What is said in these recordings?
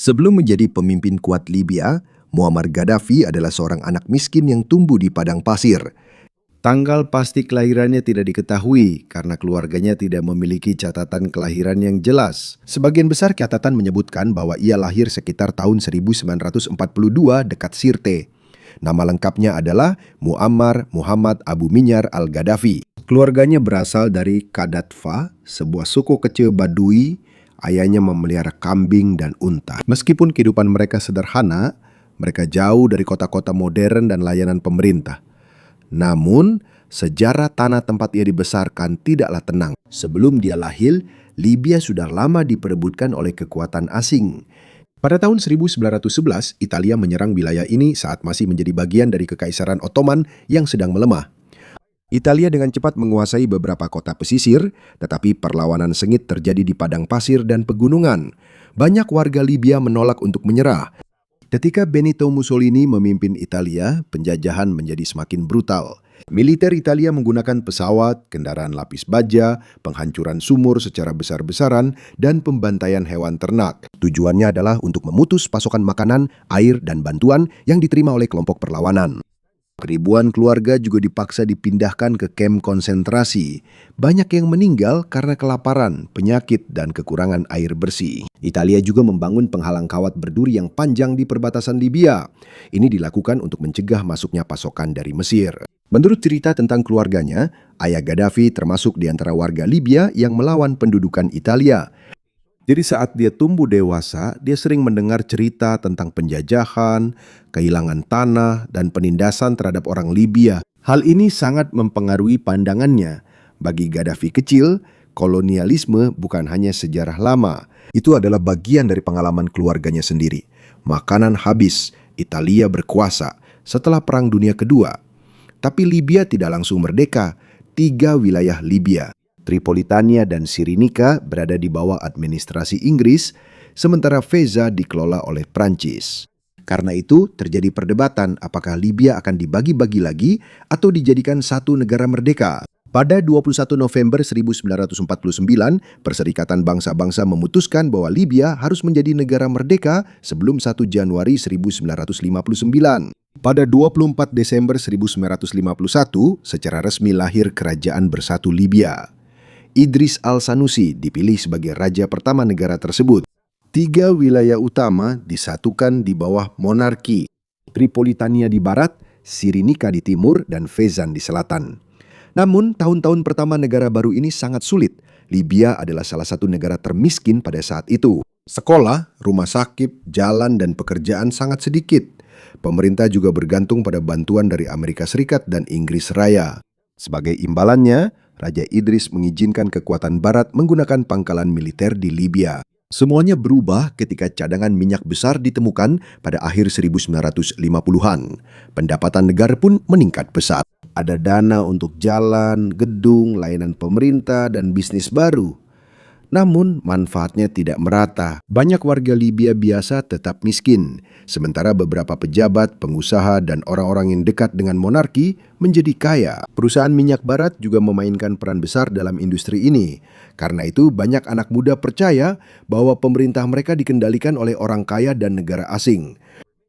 Sebelum menjadi pemimpin kuat Libya, Muammar Gaddafi adalah seorang anak miskin yang tumbuh di padang pasir. Tanggal pasti kelahirannya tidak diketahui karena keluarganya tidak memiliki catatan kelahiran yang jelas. Sebagian besar catatan menyebutkan bahwa ia lahir sekitar tahun 1942 dekat Sirte. Nama lengkapnya adalah Muammar Muhammad Abu Minyar al-Gaddafi. Keluarganya berasal dari Kadatfa, sebuah suku kecil Badui. Ayahnya memelihara kambing dan unta. Meskipun kehidupan mereka sederhana, mereka jauh dari kota-kota modern dan layanan pemerintah. Namun, sejarah tanah tempat ia dibesarkan tidaklah tenang. Sebelum dia lahir, Libya sudah lama diperebutkan oleh kekuatan asing. Pada tahun 1911, Italia menyerang wilayah ini saat masih menjadi bagian dari Kekaisaran Ottoman yang sedang melemah. Italia dengan cepat menguasai beberapa kota pesisir, tetapi perlawanan sengit terjadi di padang pasir dan pegunungan. Banyak warga Libya menolak untuk menyerah. Ketika Benito Mussolini memimpin Italia, penjajahan menjadi semakin brutal. Militer Italia menggunakan pesawat, kendaraan lapis baja, penghancuran sumur secara besar-besaran, dan pembantaian hewan ternak. Tujuannya adalah untuk memutus pasokan makanan, air, dan bantuan yang diterima oleh kelompok perlawanan. Ribuan keluarga juga dipaksa dipindahkan ke kamp konsentrasi. Banyak yang meninggal karena kelaparan, penyakit, dan kekurangan air bersih. Italia juga membangun penghalang kawat berduri yang panjang di perbatasan Libya. Ini dilakukan untuk mencegah masuknya pasokan dari Mesir. Menurut cerita tentang keluarganya, ayah Gaddafi termasuk di antara warga Libya yang melawan pendudukan Italia. Jadi saat dia tumbuh dewasa, dia sering mendengar cerita tentang penjajahan, kehilangan tanah, dan penindasan terhadap orang Libya. Hal ini sangat mempengaruhi pandangannya. Bagi Gaddafi kecil, kolonialisme bukan hanya sejarah lama. Itu adalah bagian dari pengalaman keluarganya sendiri. Makanan habis, Italia berkuasa setelah Perang Dunia Kedua. Tapi Libya tidak langsung merdeka. 3 wilayah Libya, Tripolitania dan Cyrenaica, berada di bawah administrasi Inggris, sementara Feza dikelola oleh Prancis. Karena itu, terjadi perdebatan apakah Libya akan dibagi-bagi lagi atau dijadikan satu negara merdeka. Pada 21 November 1949, Perserikatan Bangsa-Bangsa memutuskan bahwa Libya harus menjadi negara merdeka sebelum 1 Januari 1959. Pada 24 Desember 1951, secara resmi lahir Kerajaan Bersatu Libya. Idris al-Sanusi dipilih sebagai raja pertama negara tersebut. 3 wilayah utama disatukan di bawah monarki. Tripolitania di barat, Cyrenaica di timur, dan Fezzan di selatan. Namun, tahun-tahun pertama negara baru ini sangat sulit. Libya adalah salah satu negara termiskin pada saat itu. Sekolah, rumah sakit, jalan, dan pekerjaan sangat sedikit. Pemerintah juga bergantung pada bantuan dari Amerika Serikat dan Inggris Raya. Sebagai imbalannya, Raja Idris mengizinkan kekuatan barat menggunakan pangkalan militer di Libya. Semuanya berubah ketika cadangan minyak besar ditemukan pada akhir 1950-an. Pendapatan negara pun meningkat pesat. Ada dana untuk jalan, gedung, layanan pemerintah, dan bisnis baru. Namun, manfaatnya tidak merata. Banyak warga Libya biasa tetap miskin, sementara beberapa pejabat, pengusaha, dan orang-orang yang dekat dengan monarki menjadi kaya. Perusahaan minyak barat juga memainkan peran besar dalam industri ini. Karena itu, banyak anak muda percaya bahwa pemerintah mereka dikendalikan oleh orang kaya dan negara asing.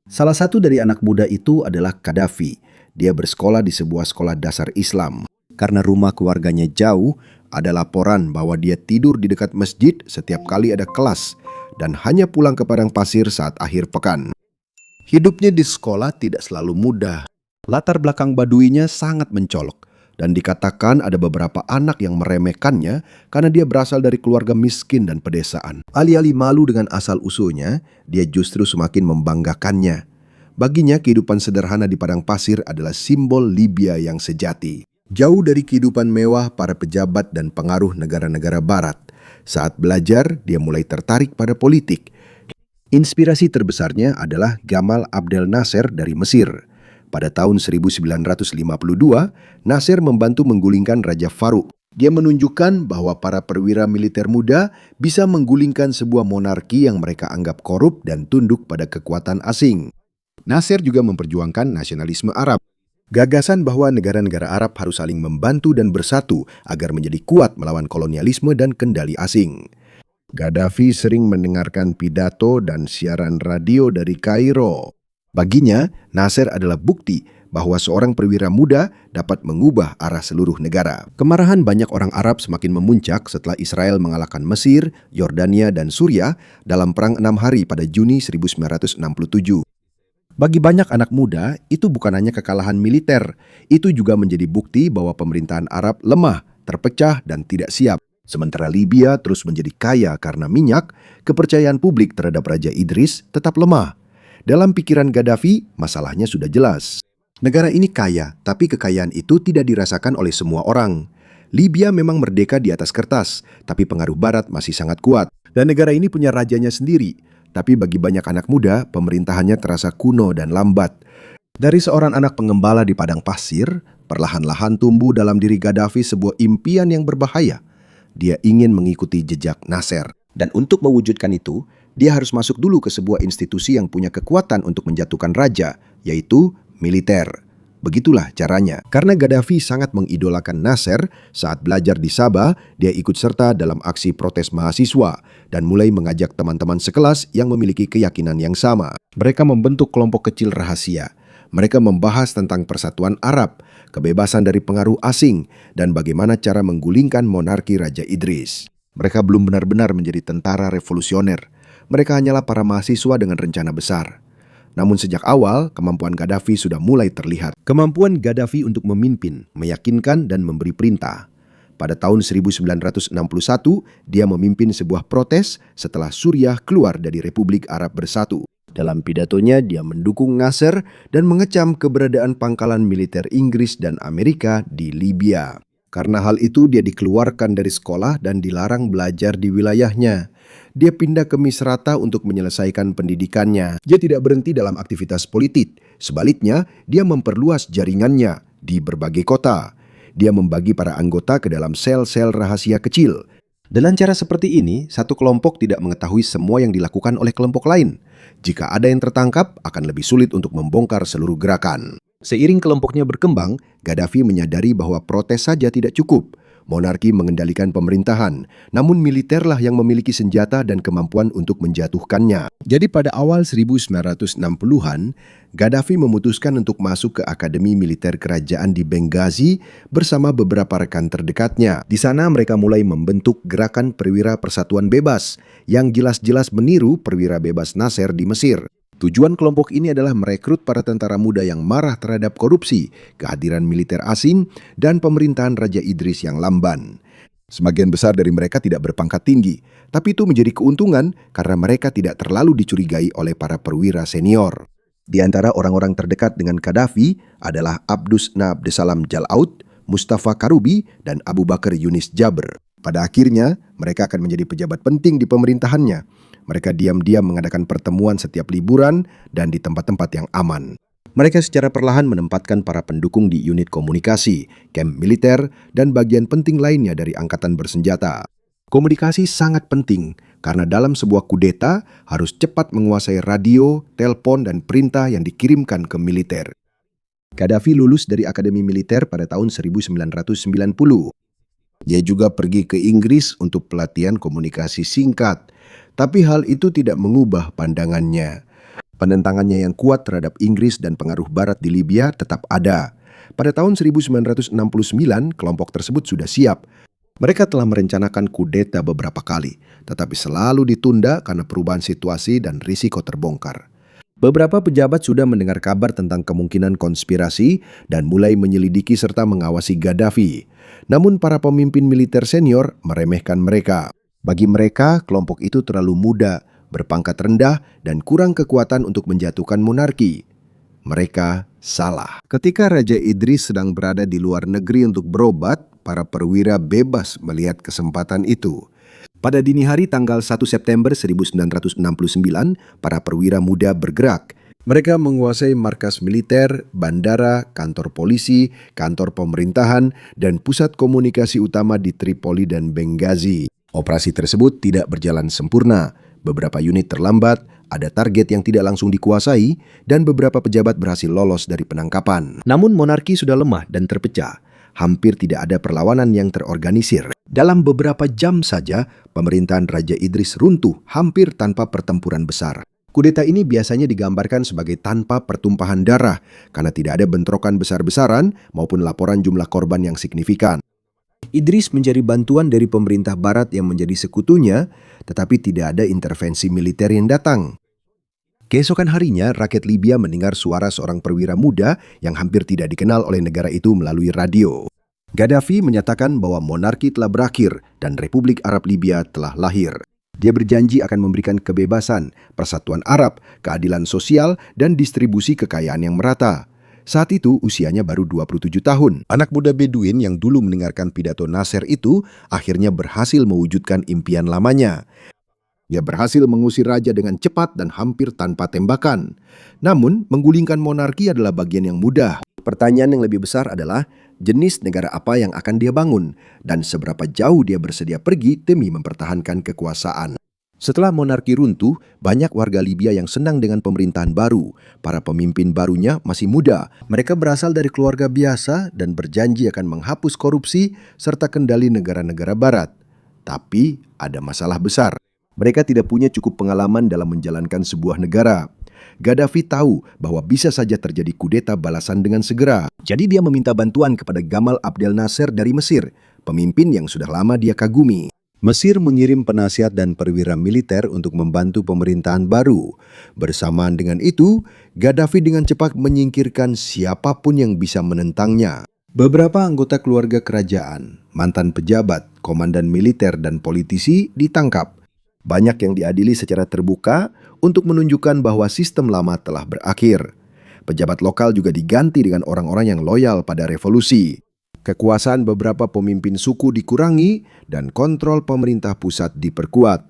Salah satu dari anak muda itu adalah Gaddafi. Dia bersekolah di sebuah sekolah dasar Islam. Karena rumah keluarganya jauh, ada laporan bahwa dia tidur di dekat masjid setiap kali ada kelas dan hanya pulang ke padang pasir saat akhir pekan. Hidupnya di sekolah tidak selalu mudah. Latar belakang baduinya sangat mencolok dan dikatakan ada beberapa anak yang meremehkannya karena dia berasal dari keluarga miskin dan pedesaan. Alih-alih malu dengan asal-usulnya, dia justru semakin membanggakannya. Baginya, kehidupan sederhana di padang pasir adalah simbol Libya yang sejati. Jauh dari kehidupan mewah para pejabat dan pengaruh negara-negara barat. Saat belajar, dia mulai tertarik pada politik. Inspirasi terbesarnya adalah Gamal Abdel Nasser dari Mesir. Pada tahun 1952, Nasser membantu menggulingkan Raja Farouk. Dia menunjukkan bahwa para perwira militer muda bisa menggulingkan sebuah monarki yang mereka anggap korup dan tunduk pada kekuatan asing. Nasser juga memperjuangkan nasionalisme Arab. Gagasan bahwa negara-negara Arab harus saling membantu dan bersatu agar menjadi kuat melawan kolonialisme dan kendali asing. Gaddafi sering mendengarkan pidato dan siaran radio dari Kairo. Baginya, Nasser adalah bukti bahwa seorang perwira muda dapat mengubah arah seluruh negara. Kemarahan banyak orang Arab semakin memuncak setelah Israel mengalahkan Mesir, Yordania, dan Suriah dalam Perang 6 Hari pada Juni 1967. Bagi banyak anak muda, itu bukan hanya kekalahan militer, itu juga menjadi bukti bahwa pemerintahan Arab lemah, terpecah, dan tidak siap. Sementara Libya terus menjadi kaya karena minyak, kepercayaan publik terhadap Raja Idris tetap lemah. Dalam pikiran Gaddafi, masalahnya sudah jelas. Negara ini kaya, tapi kekayaan itu tidak dirasakan oleh semua orang. Libya memang merdeka di atas kertas, tapi pengaruh Barat masih sangat kuat. Dan negara ini punya rajanya sendiri. Tapi bagi banyak anak muda, pemerintahannya terasa kuno dan lambat. Dari seorang anak pengembala di padang pasir, perlahan-lahan tumbuh dalam diri Gaddafi sebuah impian yang berbahaya. Dia ingin mengikuti jejak Nasser. Dan untuk mewujudkan itu, dia harus masuk dulu ke sebuah institusi yang punya kekuatan untuk menjatuhkan raja, yaitu militer. Begitulah caranya. Karena Gaddafi sangat mengidolakan Nasser, saat belajar di Sabah, dia ikut serta dalam aksi protes mahasiswa dan mulai mengajak teman-teman sekelas yang memiliki keyakinan yang sama. Mereka membentuk kelompok kecil rahasia. Mereka membahas tentang persatuan Arab, kebebasan dari pengaruh asing, dan bagaimana cara menggulingkan monarki Raja Idris. Mereka belum benar-benar menjadi tentara revolusioner. Mereka hanyalah para mahasiswa dengan rencana besar. Namun sejak awal, kemampuan Gaddafi sudah mulai terlihat. Kemampuan Gaddafi untuk memimpin, meyakinkan, dan memberi perintah. Pada tahun 1961, dia memimpin sebuah protes setelah Suriah keluar dari Republik Arab Bersatu. Dalam pidatonya, dia mendukung Nasser dan mengecam keberadaan pangkalan militer Inggris dan Amerika di Libya. Karena hal itu, dia dikeluarkan dari sekolah dan dilarang belajar di wilayahnya. Dia pindah ke Misrata untuk menyelesaikan pendidikannya. Dia tidak berhenti dalam aktivitas politik. Sebaliknya, dia memperluas jaringannya di berbagai kota. Dia membagi para anggota ke dalam sel-sel rahasia kecil. Dengan cara seperti ini, satu kelompok tidak mengetahui semua yang dilakukan oleh kelompok lain. Jika ada yang tertangkap, akan lebih sulit untuk membongkar seluruh gerakan. Seiring kelompoknya berkembang, Gaddafi menyadari bahwa protes saja tidak cukup. Monarki mengendalikan pemerintahan, namun militerlah yang memiliki senjata dan kemampuan untuk menjatuhkannya. Jadi pada awal 1960-an, Gaddafi memutuskan untuk masuk ke Akademi Militer Kerajaan di Benghazi bersama beberapa rekan terdekatnya. Di sana mereka mulai membentuk Gerakan Perwira Persatuan Bebas yang jelas-jelas meniru Perwira Bebas Nasser di Mesir. Tujuan kelompok ini adalah merekrut para tentara muda yang marah terhadap korupsi, kehadiran militer asing, dan pemerintahan Raja Idris yang lamban. Sebagian besar dari mereka tidak berpangkat tinggi, tapi itu menjadi keuntungan karena mereka tidak terlalu dicurigai oleh para perwira senior. Di antara orang-orang terdekat dengan Gaddafi adalah Abdus Abdeslam Jalaud, Mustafa Karubi, dan Abu Bakar Yunis Jabr. Pada akhirnya, mereka akan menjadi pejabat penting di pemerintahannya. Mereka diam-diam mengadakan pertemuan setiap liburan dan di tempat-tempat yang aman. Mereka secara perlahan menempatkan para pendukung di unit komunikasi, kamp militer, dan bagian penting lainnya dari angkatan bersenjata. Komunikasi sangat penting karena dalam sebuah kudeta harus cepat menguasai radio, telepon, dan perintah yang dikirimkan ke militer. Gaddafi lulus dari Akademi Militer pada tahun 1990. Dia juga pergi ke Inggris untuk pelatihan komunikasi singkat. Tapi hal itu tidak mengubah pandangannya. Penentangannya yang kuat terhadap Inggris dan pengaruh Barat di Libya tetap ada. Pada tahun 1969, kelompok tersebut sudah siap. Mereka telah merencanakan kudeta beberapa kali, tetapi selalu ditunda karena perubahan situasi dan risiko terbongkar. Beberapa pejabat sudah mendengar kabar tentang kemungkinan konspirasi dan mulai menyelidiki serta mengawasi Gaddafi. Namun para pemimpin militer senior meremehkan mereka. Bagi mereka, kelompok itu terlalu muda, berpangkat rendah, dan kurang kekuatan untuk menjatuhkan monarki. Mereka salah. Ketika Raja Idris sedang berada di luar negeri untuk berobat, para perwira bebas melihat kesempatan itu. Pada dini hari tanggal 1 September 1969, para perwira muda bergerak. Mereka menguasai markas militer, bandara, kantor polisi, kantor pemerintahan, dan pusat komunikasi utama di Tripoli dan Benghazi. Operasi tersebut tidak berjalan sempurna. Beberapa unit terlambat, ada target yang tidak langsung dikuasai, dan beberapa pejabat berhasil lolos dari penangkapan. Namun monarki sudah lemah dan terpecah. hampir tidak ada perlawanan yang terorganisir. Dalam beberapa jam saja, pemerintahan Raja Idris runtuh hampir tanpa pertempuran besar. Kudeta ini biasanya digambarkan sebagai tanpa pertumpahan darah karena tidak ada bentrokan besar-besaran maupun laporan jumlah korban yang signifikan. Idris mencari bantuan dari pemerintah barat yang menjadi sekutunya, tetapi tidak ada intervensi militer yang datang. Keesokan harinya, rakyat Libya mendengar suara seorang perwira muda yang hampir tidak dikenal oleh negara itu melalui radio. Gaddafi menyatakan bahwa monarki telah berakhir dan Republik Arab Libya telah lahir. Dia berjanji akan memberikan kebebasan, persatuan Arab, keadilan sosial, dan distribusi kekayaan yang merata. Saat itu usianya baru 27 tahun. Anak muda Beduin yang dulu mendengarkan pidato Nasser itu akhirnya berhasil mewujudkan impian lamanya. Dia berhasil mengusir raja dengan cepat dan hampir tanpa tembakan. Namun, menggulingkan monarki adalah bagian yang mudah. Pertanyaan yang lebih besar adalah jenis negara apa yang akan dia bangun dan seberapa jauh dia bersedia pergi demi mempertahankan kekuasaan. Setelah monarki runtuh, banyak warga Libya yang senang dengan pemerintahan baru. Para pemimpin barunya masih muda. Mereka berasal dari keluarga biasa dan berjanji akan menghapus korupsi serta kendali negara-negara barat. Tapi ada masalah besar. Mereka tidak punya cukup pengalaman dalam menjalankan sebuah negara. Gaddafi tahu bahwa bisa saja terjadi kudeta balasan dengan segera. Jadi dia meminta bantuan kepada Gamal Abdel Nasser dari Mesir, pemimpin yang sudah lama dia kagumi. Mesir mengirim penasihat dan perwira militer untuk membantu pemerintahan baru. Bersamaan dengan itu, Gaddafi dengan cepat menyingkirkan siapapun yang bisa menentangnya. Beberapa anggota keluarga kerajaan, mantan pejabat, komandan militer, dan politisi ditangkap. Banyak yang diadili secara terbuka untuk menunjukkan bahwa sistem lama telah berakhir. Pejabat lokal juga diganti dengan orang-orang yang loyal pada revolusi. Kekuasaan beberapa pemimpin suku dikurangi dan kontrol pemerintah pusat diperkuat.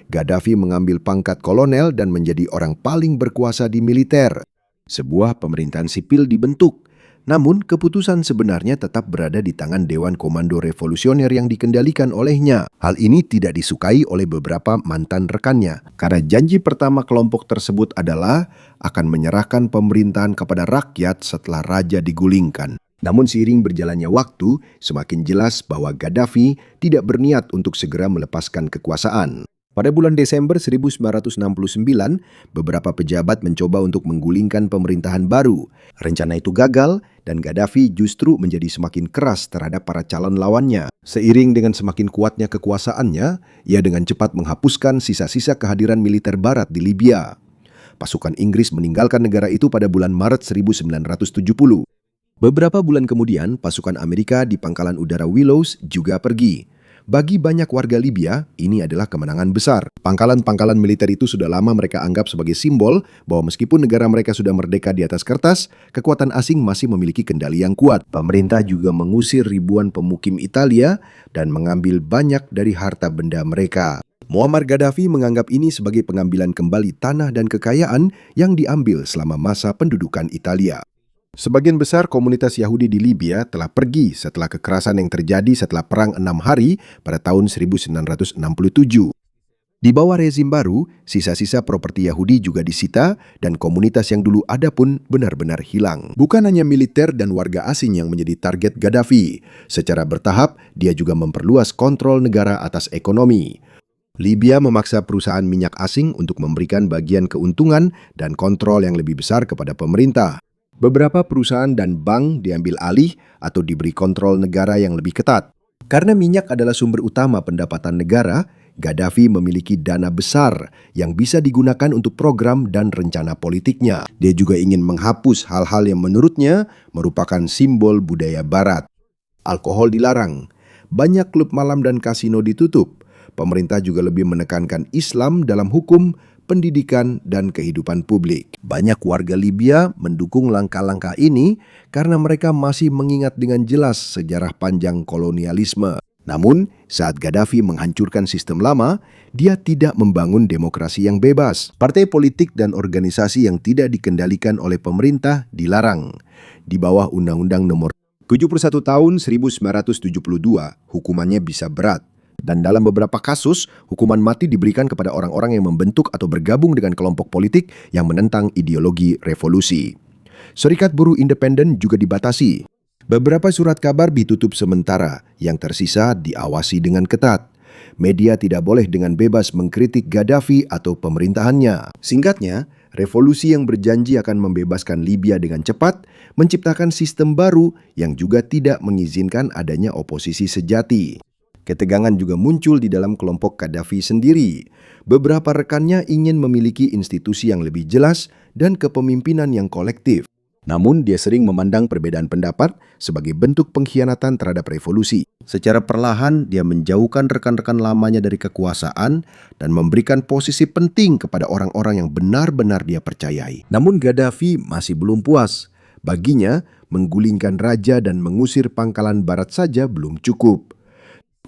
Gaddafi mengambil pangkat kolonel dan menjadi orang paling berkuasa di militer. Sebuah pemerintahan sipil dibentuk. Namun, keputusan sebenarnya tetap berada di tangan Dewan Komando Revolusioner yang dikendalikan olehnya. Hal ini tidak disukai oleh beberapa mantan rekannya, karena janji pertama kelompok tersebut adalah akan menyerahkan pemerintahan kepada rakyat setelah raja digulingkan. Namun seiring berjalannya waktu, semakin jelas bahwa Gaddafi tidak berniat untuk segera melepaskan kekuasaan. Pada bulan Desember 1969, beberapa pejabat mencoba untuk menggulingkan pemerintahan baru. Rencana itu gagal dan Gaddafi justru menjadi semakin keras terhadap para calon lawannya. Seiring dengan semakin kuatnya kekuasaannya, ia dengan cepat menghapuskan sisa-sisa kehadiran militer barat di Libya. Pasukan Inggris meninggalkan negara itu pada bulan Maret 1970. Beberapa bulan kemudian, pasukan Amerika di pangkalan udara Willows juga pergi. Bagi banyak warga Libya, ini adalah kemenangan besar. Pangkalan-pangkalan militer itu sudah lama mereka anggap sebagai simbol bahwa meskipun negara mereka sudah merdeka di atas kertas, kekuatan asing masih memiliki kendali yang kuat. Pemerintah juga mengusir ribuan pemukim Italia dan mengambil banyak dari harta benda mereka. Muammar Gaddafi menganggap ini sebagai pengambilan kembali tanah dan kekayaan yang diambil selama masa pendudukan Italia. Sebagian besar komunitas Yahudi di Libya telah pergi setelah kekerasan yang terjadi setelah Perang 6 Hari pada tahun 1967. Di bawah rezim baru, sisa-sisa properti Yahudi juga disita dan komunitas yang dulu ada pun benar-benar hilang. Bukan hanya militer dan warga asing yang menjadi target Gaddafi. Secara bertahap, dia juga memperluas kontrol negara atas ekonomi. Libya memaksa perusahaan minyak asing untuk memberikan bagian keuntungan dan kontrol yang lebih besar kepada pemerintah. Beberapa perusahaan dan bank diambil alih atau diberi kontrol negara yang lebih ketat. Karena minyak adalah sumber utama pendapatan negara, Gaddafi memiliki dana besar yang bisa digunakan untuk program dan rencana politiknya. Dia juga ingin menghapus hal-hal yang menurutnya merupakan simbol budaya barat. Alkohol dilarang, banyak klub malam dan kasino ditutup. Pemerintah juga lebih menekankan Islam dalam hukum, pendidikan, dan kehidupan publik. Banyak warga Libya mendukung langkah-langkah ini karena mereka masih mengingat dengan jelas sejarah panjang kolonialisme. Namun, saat Gaddafi menghancurkan sistem lama, dia tidak membangun demokrasi yang bebas. Partai politik dan organisasi yang tidak dikendalikan oleh pemerintah dilarang. Di bawah Undang-Undang Nomor 71 Tahun 1972, hukumannya bisa berat. Dan dalam beberapa kasus, hukuman mati diberikan kepada orang-orang yang membentuk atau bergabung dengan kelompok politik yang menentang ideologi revolusi. Serikat Buruh Independen juga dibatasi. Beberapa surat kabar ditutup sementara, yang tersisa diawasi dengan ketat. Media tidak boleh dengan bebas mengkritik Gaddafi atau pemerintahannya. Singkatnya, revolusi yang berjanji akan membebaskan Libya dengan cepat, menciptakan sistem baru yang juga tidak mengizinkan adanya oposisi sejati. Ketegangan juga muncul di dalam kelompok Gaddafi sendiri. Beberapa rekannya ingin memiliki institusi yang lebih jelas dan kepemimpinan yang kolektif. Namun dia sering memandang perbedaan pendapat sebagai bentuk pengkhianatan terhadap revolusi. Secara perlahan dia menjauhkan rekan-rekan lamanya dari kekuasaan dan memberikan posisi penting kepada orang-orang yang benar-benar dia percayai. Namun Gaddafi masih belum puas. Baginya, menggulingkan raja dan mengusir pangkalan barat saja belum cukup.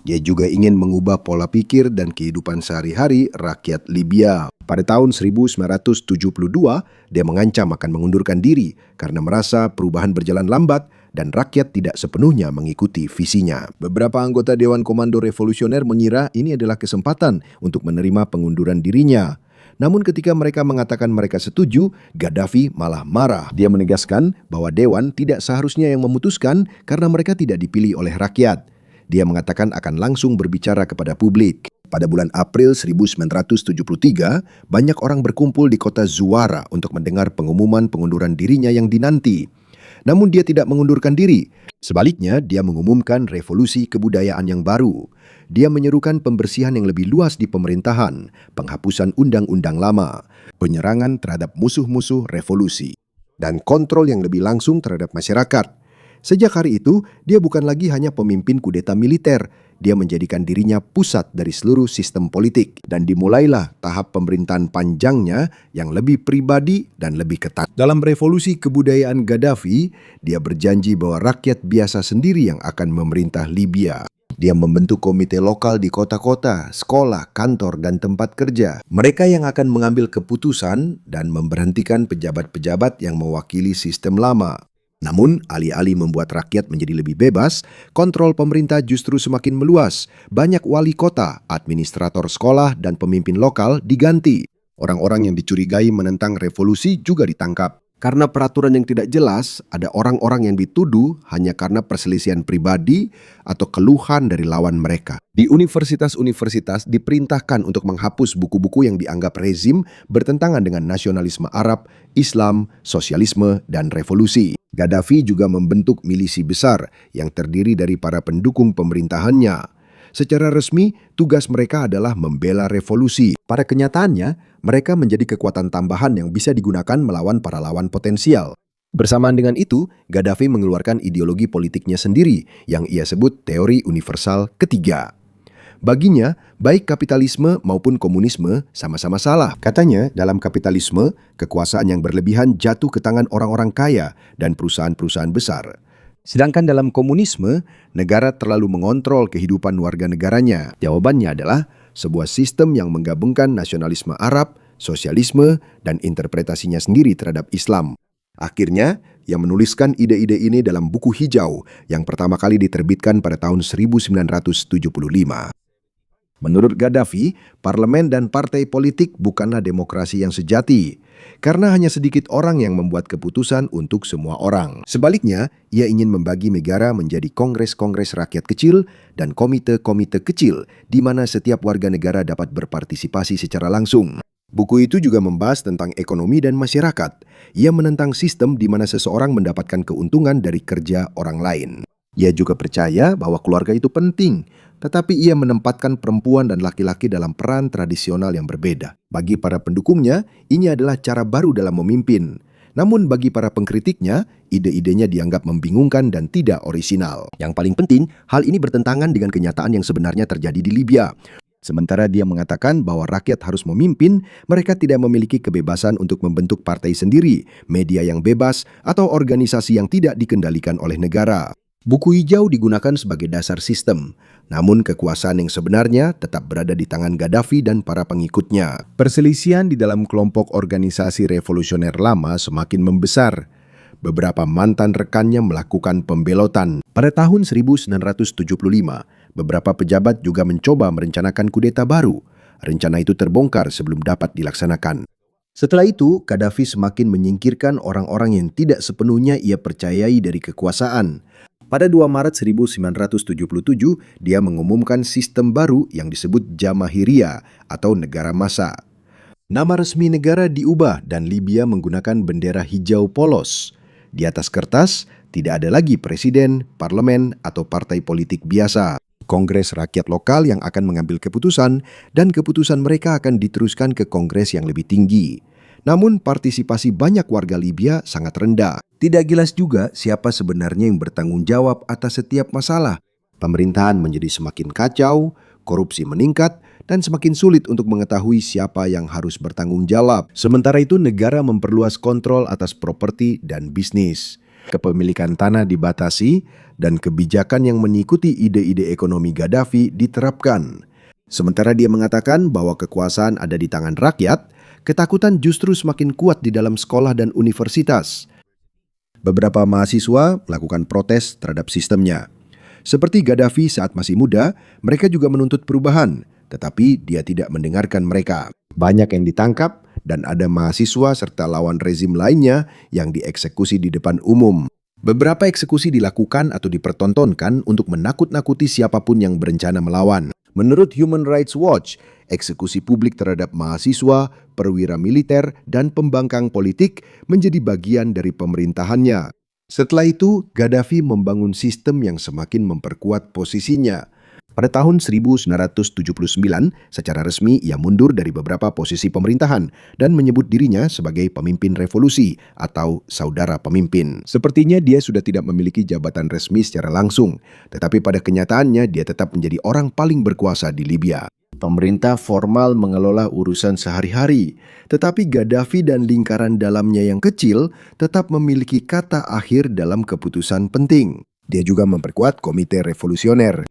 Dia juga ingin mengubah pola pikir dan kehidupan sehari-hari rakyat Libya. Pada tahun 1972, dia mengancam akan mengundurkan diri karena merasa perubahan berjalan lambat dan rakyat tidak sepenuhnya mengikuti visinya. Beberapa anggota Dewan Komando Revolusioner mengira ini adalah kesempatan untuk menerima pengunduran dirinya. Namun ketika mereka mengatakan mereka setuju, Gaddafi malah marah. Dia menegaskan bahwa Dewan tidak seharusnya yang memutuskan karena mereka tidak dipilih oleh rakyat. Dia mengatakan akan langsung berbicara kepada publik. Pada bulan April 1973, banyak orang berkumpul di kota Zuwara untuk mendengar pengumuman pengunduran dirinya yang dinanti. Namun dia tidak mengundurkan diri. Sebaliknya, dia mengumumkan revolusi kebudayaan yang baru. Dia menyerukan pembersihan yang lebih luas di pemerintahan, penghapusan undang-undang lama, penyerangan terhadap musuh-musuh revolusi, dan kontrol yang lebih langsung terhadap masyarakat. Sejak hari itu, dia bukan lagi hanya pemimpin kudeta militer. Dia menjadikan dirinya pusat dari seluruh sistem politik. Dan dimulailah tahap pemerintahan panjangnya yang lebih pribadi dan lebih ketat. Dalam revolusi kebudayaan Gaddafi, dia berjanji bahwa rakyat biasa sendiri yang akan memerintah Libya. Dia membentuk komite lokal di kota-kota, sekolah, kantor, dan tempat kerja. Mereka yang akan mengambil keputusan dan memberhentikan pejabat-pejabat yang mewakili sistem lama. Namun, alih-alih membuat rakyat menjadi lebih bebas, kontrol pemerintah justru semakin meluas. Banyak wali kota, administrator sekolah, dan pemimpin lokal diganti. Orang-orang yang dicurigai menentang revolusi juga ditangkap. Karena peraturan yang tidak jelas, ada orang-orang yang dituduh hanya karena perselisihan pribadi atau keluhan dari lawan mereka. Di universitas-universitas diperintahkan untuk menghapus buku-buku yang dianggap rezim bertentangan dengan nasionalisme Arab, Islam, sosialisme, dan revolusi. Gaddafi juga membentuk milisi besar yang terdiri dari para pendukung pemerintahannya. Secara resmi, tugas mereka adalah membela revolusi. Pada kenyataannya, mereka menjadi kekuatan tambahan yang bisa digunakan melawan para lawan potensial. Bersamaan dengan itu, Gaddafi mengeluarkan ideologi politiknya sendiri yang ia sebut teori universal ketiga. Baginya, baik kapitalisme maupun komunisme sama-sama salah. Katanya, dalam kapitalisme, kekuasaan yang berlebihan jatuh ke tangan orang-orang kaya dan perusahaan-perusahaan besar. Sedangkan dalam komunisme, negara terlalu mengontrol kehidupan warga negaranya. Jawabannya adalah sebuah sistem yang menggabungkan nasionalisme Arab, sosialisme, dan interpretasinya sendiri terhadap Islam. Akhirnya, ia menuliskan ide-ide ini dalam buku hijau yang pertama kali diterbitkan pada tahun 1975. Menurut Gaddafi, parlemen dan partai politik bukanlah demokrasi yang sejati, karena hanya sedikit orang yang membuat keputusan untuk semua orang. Sebaliknya, ia ingin membagi negara menjadi kongres-kongres rakyat kecil dan komite-komite kecil, di mana setiap warga negara dapat berpartisipasi secara langsung. Buku itu juga membahas tentang ekonomi dan masyarakat. Ia menentang sistem di mana seseorang mendapatkan keuntungan dari kerja orang lain. Ia juga percaya bahwa keluarga itu penting, tetapi ia menempatkan perempuan dan laki-laki dalam peran tradisional yang berbeda. Bagi para pendukungnya, ini adalah cara baru dalam memimpin. Namun bagi para pengkritiknya, ide-idenya dianggap membingungkan dan tidak orisinal. Yang paling penting, hal ini bertentangan dengan kenyataan yang sebenarnya terjadi di Libya. Sementara dia mengatakan bahwa rakyat harus memimpin, mereka tidak memiliki kebebasan untuk membentuk partai sendiri, media yang bebas, atau organisasi yang tidak dikendalikan oleh negara. Buku hijau digunakan sebagai dasar sistem, namun kekuasaan yang sebenarnya tetap berada di tangan Gaddafi dan para pengikutnya. Perselisihan di dalam kelompok organisasi revolusioner lama semakin membesar. Beberapa mantan rekannya melakukan pembelotan. Pada tahun 1975, beberapa pejabat juga mencoba merencanakan kudeta baru. Rencana itu terbongkar sebelum dapat dilaksanakan. Setelah itu, Gaddafi semakin menyingkirkan orang-orang yang tidak sepenuhnya ia percayai dari kekuasaan. Pada 2 Maret 1977, dia mengumumkan sistem baru yang disebut Jamahiriya atau negara massa. Nama resmi negara diubah dan Libya menggunakan bendera hijau polos. Di atas kertas, tidak ada lagi presiden, parlemen, atau partai politik biasa. Kongres rakyat lokal yang akan mengambil keputusan, dan keputusan mereka akan diteruskan ke kongres yang lebih tinggi. Namun partisipasi banyak warga Libya sangat rendah. Tidak jelas juga siapa sebenarnya yang bertanggung jawab atas setiap masalah. Pemerintahan menjadi semakin kacau, korupsi meningkat, dan semakin sulit untuk mengetahui siapa yang harus bertanggung jawab. Sementara itu negara memperluas kontrol atas properti dan bisnis. Kepemilikan tanah dibatasi dan kebijakan yang mengikuti ide-ide ekonomi Gaddafi diterapkan. Sementara dia mengatakan bahwa kekuasaan ada di tangan rakyat, ketakutan justru semakin kuat di dalam sekolah dan universitas. Beberapa mahasiswa melakukan protes terhadap sistemnya. Seperti Gaddafi saat masih muda, mereka juga menuntut perubahan, tetapi dia tidak mendengarkan mereka. Banyak yang ditangkap, dan ada mahasiswa serta lawan rezim lainnya yang dieksekusi di depan umum. Beberapa eksekusi dilakukan atau dipertontonkan untuk menakut-nakuti siapapun yang berencana melawan. Menurut Human Rights Watch, eksekusi publik terhadap mahasiswa, perwira militer, dan pembangkang politik menjadi bagian dari pemerintahannya. Setelah itu, Gaddafi membangun sistem yang semakin memperkuat posisinya. Pada tahun 1979, secara resmi ia mundur dari beberapa posisi pemerintahan dan menyebut dirinya sebagai pemimpin revolusi atau saudara pemimpin. Sepertinya dia sudah tidak memiliki jabatan resmi secara langsung, tetapi pada kenyataannya dia tetap menjadi orang paling berkuasa di Libya. Pemerintah formal mengelola urusan sehari-hari, tetapi Gaddafi dan lingkaran dalamnya yang kecil tetap memiliki kata akhir dalam keputusan penting. Dia juga memperkuat Komite Revolusioner.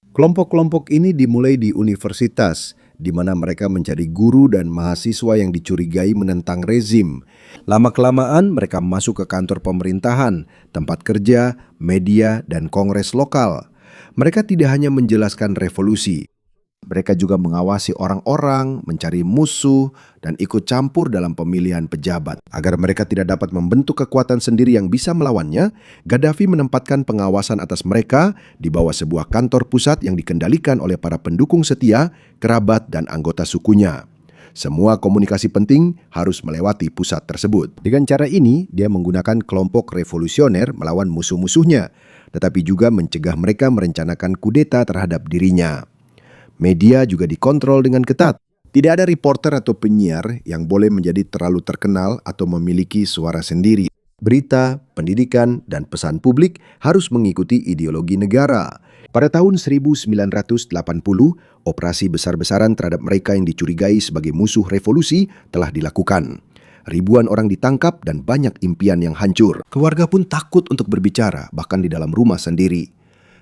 Kelompok-kelompok ini dimulai di universitas, di mana mereka mencari guru dan mahasiswa yang dicurigai menentang rezim. Lama-kelamaan mereka masuk ke kantor pemerintahan, tempat kerja, media, dan kongres lokal. Mereka tidak hanya menjelaskan revolusi, mereka juga mengawasi orang-orang, mencari musuh, dan ikut campur dalam pemilihan pejabat. Agar mereka tidak dapat membentuk kekuatan sendiri yang bisa melawannya, Gaddafi menempatkan pengawasan atas mereka di bawah sebuah kantor pusat yang dikendalikan oleh para pendukung setia, kerabat, dan anggota sukunya. Semua komunikasi penting harus melewati pusat tersebut. Dengan cara ini, dia menggunakan kelompok revolusioner melawan musuh-musuhnya, tetapi juga mencegah mereka merencanakan kudeta terhadap dirinya. Media juga dikontrol dengan ketat. Tidak ada reporter atau penyiar yang boleh menjadi terlalu terkenal atau memiliki suara sendiri. Berita, pendidikan, dan pesan publik harus mengikuti ideologi negara. Pada tahun 1980, operasi besar-besaran terhadap mereka yang dicurigai sebagai musuh revolusi telah dilakukan. Ribuan orang ditangkap dan banyak impian yang hancur. Keluarga pun takut untuk berbicara, bahkan di dalam rumah sendiri.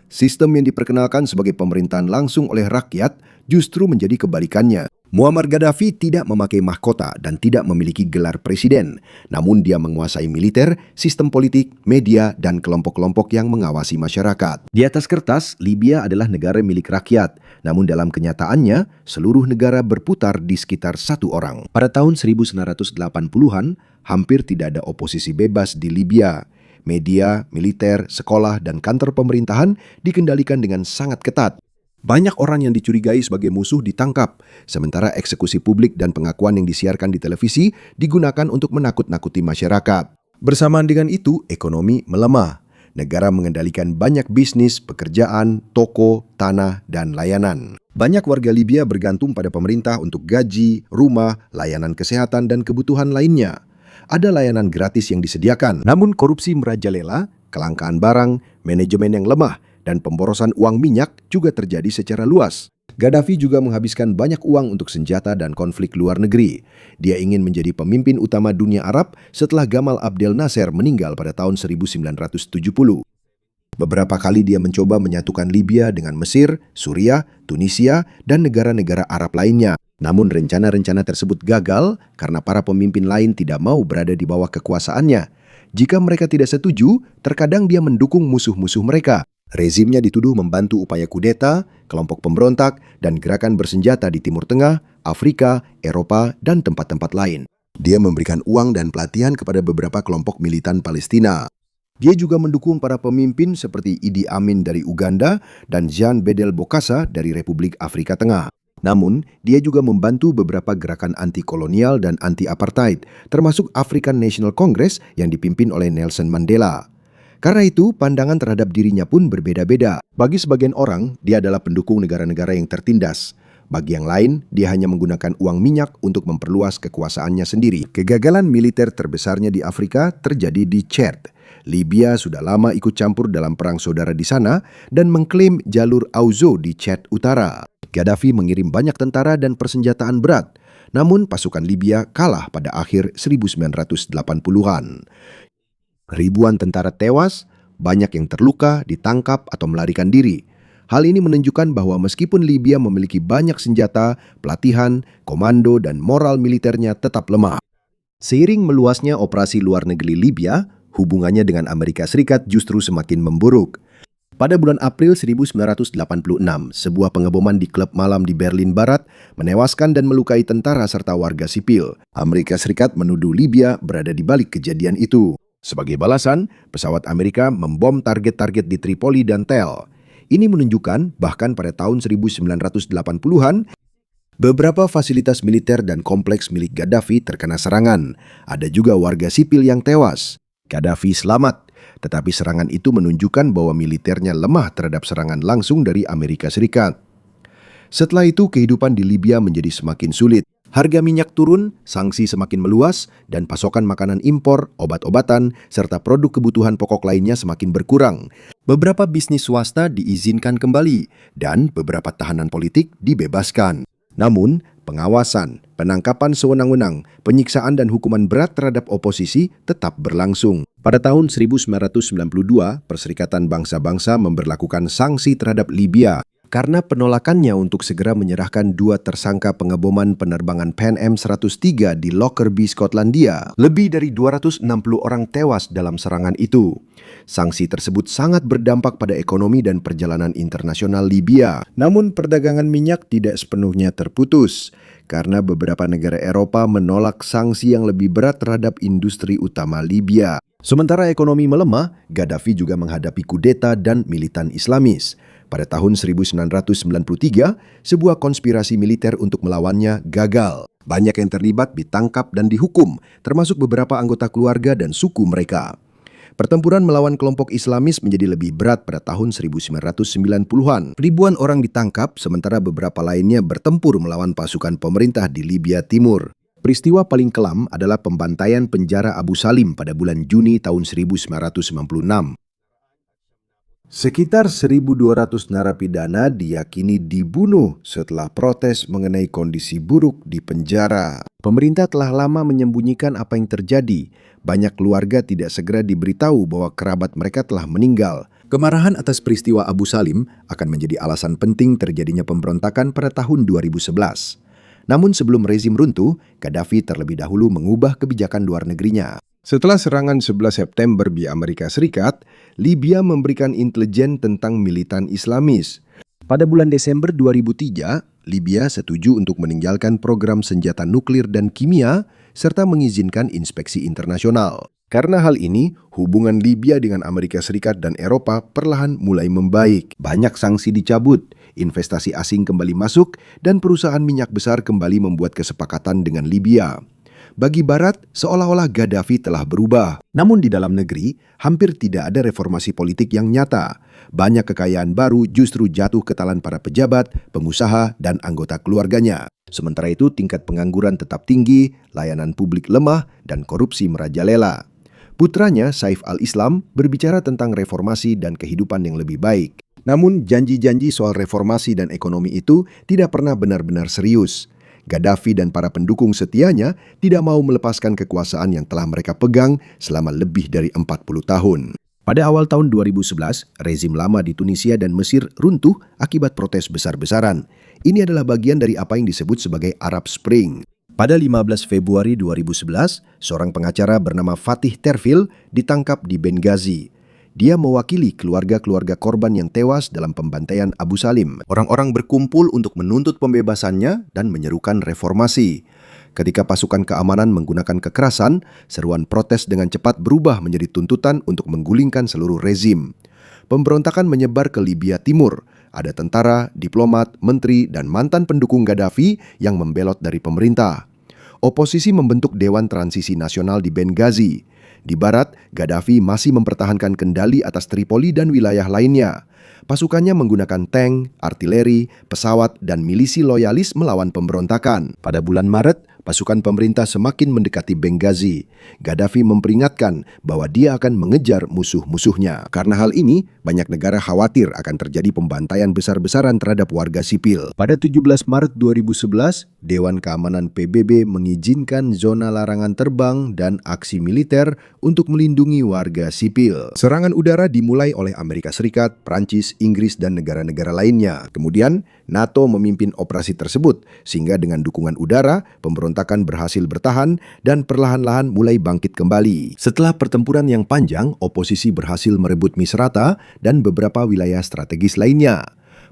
Sistem yang diperkenalkan sebagai pemerintahan langsung oleh rakyat justru menjadi kebalikannya. Muammar Gaddafi tidak memakai mahkota dan tidak memiliki gelar presiden, namun dia menguasai militer, sistem politik, media, dan kelompok-kelompok yang mengawasi masyarakat. Di atas kertas, Libya adalah negara milik rakyat, namun dalam kenyataannya, seluruh negara berputar di sekitar satu orang. Pada tahun 1980-an, hampir tidak ada oposisi bebas di Libya. Media, militer, sekolah, dan kantor pemerintahan dikendalikan dengan sangat ketat. Banyak orang yang dicurigai sebagai musuh ditangkap, sementara eksekusi publik dan pengakuan yang disiarkan di televisi digunakan untuk menakut-nakuti masyarakat. Bersamaan dengan itu, ekonomi melemah. Negara mengendalikan banyak bisnis, pekerjaan, toko, tanah, dan layanan. Banyak warga Libya bergantung pada pemerintah untuk gaji, rumah, layanan kesehatan, dan kebutuhan lainnya. Ada layanan gratis yang disediakan, namun korupsi merajalela, kelangkaan barang, manajemen yang lemah, dan pemborosan uang minyak juga terjadi secara luas. Gaddafi juga menghabiskan banyak uang untuk senjata dan konflik luar negeri. Dia ingin menjadi pemimpin utama dunia Arab setelah Gamal Abdel Nasser meninggal pada tahun 1970. Beberapa kali dia mencoba menyatukan Libya dengan Mesir, Suriah, Tunisia, dan negara-negara Arab lainnya. Namun rencana-rencana tersebut gagal karena para pemimpin lain tidak mau berada di bawah kekuasaannya. Jika mereka tidak setuju, terkadang dia mendukung musuh-musuh mereka. Rezimnya dituduh membantu upaya kudeta, kelompok pemberontak, dan gerakan bersenjata di Timur Tengah, Afrika, Eropa, dan tempat-tempat lain. Dia memberikan uang dan pelatihan kepada beberapa kelompok militan Palestina. Dia juga mendukung para pemimpin seperti Idi Amin dari Uganda dan Jean Bedel Bokassa dari Republik Afrika Tengah. Namun, dia juga membantu beberapa gerakan anti-kolonial dan anti-apartheid, termasuk African National Congress yang dipimpin oleh Nelson Mandela. Karena itu, pandangan terhadap dirinya pun berbeda-beda. Bagi sebagian orang, dia adalah pendukung negara-negara yang tertindas. Bagi yang lain, dia hanya menggunakan uang minyak untuk memperluas kekuasaannya sendiri. Kegagalan militer terbesarnya di Afrika terjadi di Chad. Libya sudah lama ikut campur dalam perang saudara di sana dan mengklaim jalur Auzo di Chad Utara. Gaddafi mengirim banyak tentara dan persenjataan berat, namun pasukan Libya kalah pada akhir 1980-an. Ribuan tentara tewas, banyak yang terluka, ditangkap atau melarikan diri. Hal ini menunjukkan bahwa meskipun Libya memiliki banyak senjata, pelatihan, komando, dan moral militernya tetap lemah. Seiring meluasnya operasi luar negeri Libya, hubungannya dengan Amerika Serikat justru semakin memburuk. Pada bulan April 1986, sebuah pengeboman di klub malam di Berlin Barat menewaskan dan melukai tentara serta warga sipil. Amerika Serikat menuduh Libya berada di balik kejadian itu. Sebagai balasan, pesawat Amerika membom target-target di Tripoli dan Tel. Ini menunjukkan bahkan pada tahun 1980-an, beberapa fasilitas militer dan kompleks milik Gaddafi terkena serangan. Ada juga warga sipil yang tewas. Gaddafi selamat, tetapi serangan itu menunjukkan bahwa militernya lemah terhadap serangan langsung dari Amerika Serikat. Setelah itu, kehidupan di Libya menjadi semakin sulit. Harga minyak turun, sanksi semakin meluas, dan pasokan makanan impor, obat-obatan, serta produk kebutuhan pokok lainnya semakin berkurang. Beberapa bisnis swasta diizinkan kembali, dan beberapa tahanan politik dibebaskan. Namun, pengawasan, penangkapan sewenang-wenang, penyiksaan dan hukuman berat terhadap oposisi tetap berlangsung. Pada tahun 1992, Perserikatan Bangsa-Bangsa memberlakukan sanksi terhadap Libya karena penolakannya untuk segera menyerahkan dua tersangka pengeboman penerbangan Pan Am 103 di Lockerbie, Skotlandia. Lebih dari 260 orang tewas dalam serangan itu. Sanksi tersebut sangat berdampak pada ekonomi dan perjalanan internasional Libya. Namun perdagangan minyak tidak sepenuhnya terputus karena beberapa negara Eropa menolak sanksi yang lebih berat terhadap industri utama Libya. Sementara ekonomi melemah, Gaddafi juga menghadapi kudeta dan militan Islamis. Pada tahun 1993, sebuah konspirasi militer untuk melawannya gagal. Banyak yang terlibat ditangkap dan dihukum, termasuk beberapa anggota keluarga dan suku mereka. Pertempuran melawan kelompok Islamis menjadi lebih berat pada tahun 1990-an. Ribuan orang ditangkap, sementara beberapa lainnya bertempur melawan pasukan pemerintah di Libya Timur. Peristiwa paling kelam adalah pembantaian penjara Abu Salim pada bulan Juni tahun 1996. Sekitar 1.200 narapidana diyakini dibunuh setelah protes mengenai kondisi buruk di penjara. Pemerintah telah lama menyembunyikan apa yang terjadi. Banyak keluarga tidak segera diberitahu bahwa kerabat mereka telah meninggal. Kemarahan atas peristiwa Abu Salim akan menjadi alasan penting terjadinya pemberontakan pada tahun 2011. Namun sebelum rezim runtuh, Gaddafi terlebih dahulu mengubah kebijakan luar negerinya. Setelah serangan 11 September di Amerika Serikat, Libya memberikan intelijen tentang militan Islamis. Pada bulan Desember 2003, Libya setuju untuk meninggalkan program senjata nuklir dan kimia, serta mengizinkan inspeksi internasional. Karena hal ini, hubungan Libya dengan Amerika Serikat dan Eropa perlahan mulai membaik. Banyak sanksi dicabut, investasi asing kembali masuk, dan perusahaan minyak besar kembali membuat kesepakatan dengan Libya. Bagi Barat, seolah-olah Gaddafi telah berubah. Namun di dalam negeri, hampir tidak ada reformasi politik yang nyata. Banyak kekayaan baru justru jatuh ke tangan para pejabat, pengusaha, dan anggota keluarganya. Sementara itu, tingkat pengangguran tetap tinggi, layanan publik lemah, dan korupsi merajalela. Putranya, Saif al-Islam, berbicara tentang reformasi dan kehidupan yang lebih baik. Namun, janji-janji soal reformasi dan ekonomi itu tidak pernah benar-benar serius. Gaddafi dan para pendukung setianya tidak mau melepaskan kekuasaan yang telah mereka pegang selama lebih dari 40 tahun. Pada awal tahun 2011, rezim lama di Tunisia dan Mesir runtuh akibat protes besar-besaran. Ini adalah bagian dari apa yang disebut sebagai Arab Spring. Pada 15 Februari 2011, seorang pengacara bernama Fatih Terfil ditangkap di Benghazi. Dia mewakili keluarga-keluarga korban yang tewas dalam pembantaian Abu Salim. Orang-orang berkumpul untuk menuntut pembebasannya dan menyerukan reformasi. Ketika pasukan keamanan menggunakan kekerasan, seruan protes dengan cepat berubah menjadi tuntutan untuk menggulingkan seluruh rezim. Pemberontakan menyebar ke Libya Timur. Ada tentara, diplomat, menteri, dan mantan pendukung Gaddafi yang membelot dari pemerintah. Oposisi membentuk Dewan Transisi Nasional di Benghazi. Di barat, Gaddafi masih mempertahankan kendali atas Tripoli dan wilayah lainnya. Pasukannya menggunakan tank, artileri, pesawat, dan milisi loyalis melawan pemberontakan. Pada bulan Maret, pasukan pemerintah semakin mendekati Benghazi. Gaddafi memperingatkan bahwa dia akan mengejar musuh-musuhnya. Karena hal ini, banyak negara khawatir akan terjadi pembantaian besar-besaran terhadap warga sipil. Pada 17 Maret 2011, Dewan Keamanan PBB mengizinkan zona larangan terbang dan aksi militer untuk melindungi warga sipil. Serangan udara dimulai oleh Amerika Serikat, Prancis, Inggris, dan negara-negara lainnya. Kemudian, NATO memimpin operasi tersebut, sehingga dengan dukungan udara, pemberontakan berhasil bertahan dan perlahan-lahan mulai bangkit kembali. Setelah pertempuran yang panjang, oposisi berhasil merebut Misrata dan beberapa wilayah strategis lainnya.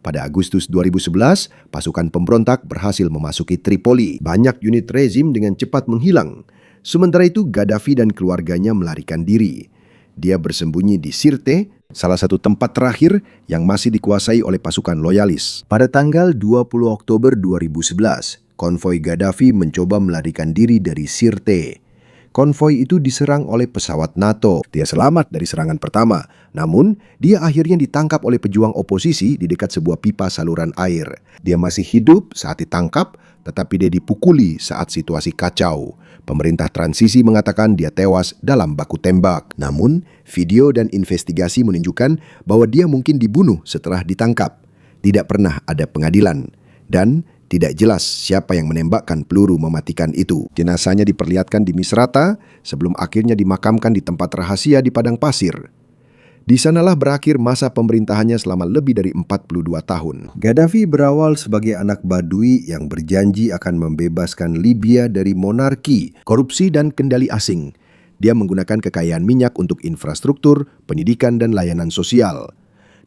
Pada Agustus 2011, pasukan pemberontak berhasil memasuki Tripoli. Banyak unit rezim dengan cepat menghilang. Sementara itu, Gaddafi dan keluarganya melarikan diri. Dia bersembunyi di Sirte, salah satu tempat terakhir yang masih dikuasai oleh pasukan loyalis. Pada tanggal 20 Oktober 2011, konvoi Gaddafi mencoba melarikan diri dari Sirte. Konvoi itu diserang oleh pesawat NATO. Dia selamat dari serangan pertama, namun dia akhirnya ditangkap oleh pejuang oposisi di dekat sebuah pipa saluran air. Dia masih hidup saat ditangkap, tetapi dia dipukuli saat situasi kacau. Pemerintah transisi mengatakan dia tewas dalam baku tembak. Namun, video dan investigasi menunjukkan bahwa dia mungkin dibunuh setelah ditangkap. Tidak pernah ada pengadilan. Dan tidak jelas siapa yang menembakkan peluru mematikan itu. Jenazahnya diperlihatkan di Misrata sebelum akhirnya dimakamkan di tempat rahasia di padang pasir. Di sanalah berakhir masa pemerintahannya selama lebih dari 42 tahun. Gaddafi berawal sebagai anak Badui yang berjanji akan membebaskan Libya dari monarki, korupsi, dan kendali asing. Dia menggunakan kekayaan minyak untuk infrastruktur, pendidikan, dan layanan sosial.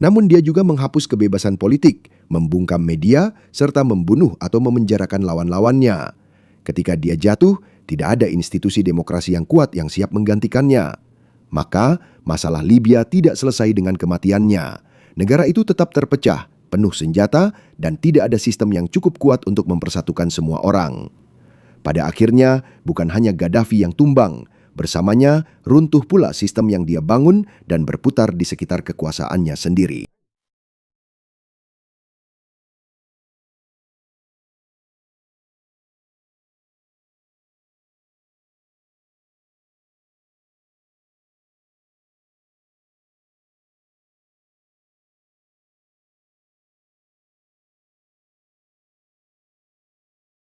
Namun dia juga menghapus kebebasan politik, membungkam media, serta membunuh atau memenjarakan lawan-lawannya. Ketika dia jatuh, tidak ada institusi demokrasi yang kuat yang siap menggantikannya. Maka, masalah Libya tidak selesai dengan kematiannya. Negara itu tetap terpecah, penuh senjata, dan tidak ada sistem yang cukup kuat untuk mempersatukan semua orang. Pada akhirnya, bukan hanya Gaddafi yang tumbang, bersamanya runtuh pula sistem yang dia bangun dan berputar di sekitar kekuasaannya sendiri.